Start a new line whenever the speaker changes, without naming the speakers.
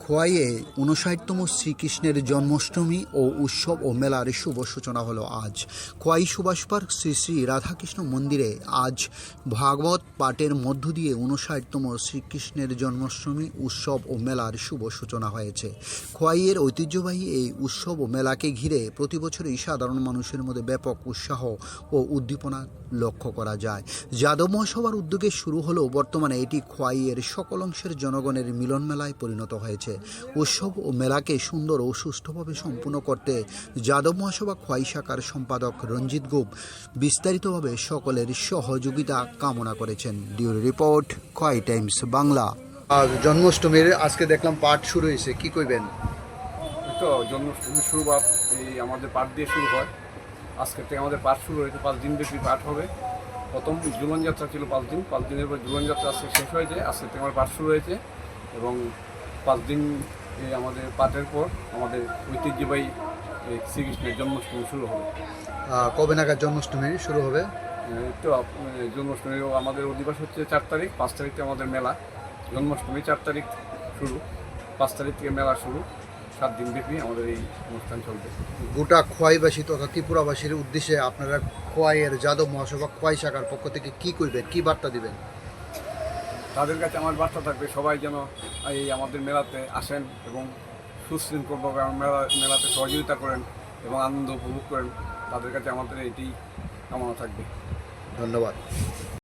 খোয়াইয়ে ৫৯তম শ্রীকৃষ্ণের জন্মাষ্টমী ও উৎসব ও মেলার শুভ সূচনা হলো আজ। খোয়াই সুভাষ পার্ক শ্রী শ্রী রাধাকৃষ্ণ মন্দিরে আজ ভাগবত পাঠের মধ্য দিয়ে ৫৯তম শ্রীকৃষ্ণের জন্মাষ্টমী উৎসব ও মেলার শুভ সূচনা হয়েছে। খোয়াইয়ের ঐতিহ্যবাহী এই উৎসব ও মেলাকে ঘিরে প্রতি বছরই সাধারণ মানুষের মধ্যে ব্যাপক উৎসাহ ও উদ্দীপনা লক্ষ্য করা যায়। যাদব মহাসভার উদ্যোগে শুরু হলেও বর্তমানে এটি খোয়াইয়ের সকল অংশের জনগণের মিলন মেলায় পরিণত হয়েছে। উৎসব ও মেলাকে সুন্দর ও সুষ্ঠুভাবে সম্পূর্ণ করতে যাদব মহাসভা খোয়াই শাখার সম্পাদক রঞ্জিত গোপ বিস্তারিতভাবে সকলের সহযোগিতা কামনা করেছেন। ডিউরি রিপোর্ট, খোয়াই টাইমস বাংলা। জন্মাষ্টমীর আজকে দেখলাম পাঠ শুরু হয়েছে, কি কইবেন?
তো জন্মাষ্টমীর শুরুবাত এই আমাদের পাঠ দিয়ে শুরু হয়। আজকের থেকে আমাদের পাঠ শুরু হয়েছে, 5 দিন ব্যাপী পাঠ হবে। প্রথম ঝুলন যাত্রা ছিল 5 দিন, 5 দিনের পর ঝুলন যাত্রা আজকে শেষ হয়েছে। আজকে থেকে আমার পাঠ শুরু হয়েছে এবং 5 দিন আমাদের পাঠের পর আমাদের ঐতিহ্যবাহী শ্রীকৃষ্ণের জন্মাষ্টমী শুরু হবে।
কবে নাগাদ জন্মাষ্টমী শুরু হবে?
তো জন্মাষ্টমীর আমাদের অধিবাস হচ্ছে 4 তারিখ, 5 তারিখ থেকে আমাদের মেলা। জন্মাষ্টমী 4 তারিখ শুরু, 5 তারিখ থেকে মেলা শুরু। 7 দিন ব্যাপী আমাদের এই অনুষ্ঠান চলবে।
গোটা খোয়াইবাসী তথা ত্রিপুরাবাসীর উদ্দেশ্যে আপনারা খোয়াইয়ের যাদব মহাসভা খোয়াই শাখার পক্ষ থেকে কি করবেন, কি বার্তা দিবেন?
তাদের কাছে আমার বার্তা থাকবে, সবাই যেন এই আমাদের মেলাতে আসেন এবং সুশৃঙ্খলভাবে মেলাতে সহযোগিতা করেন এবং আনন্দ উপভোগ করেন। তাদের কাছে আমাদের এটি কামনা থাকবে।
ধন্যবাদ।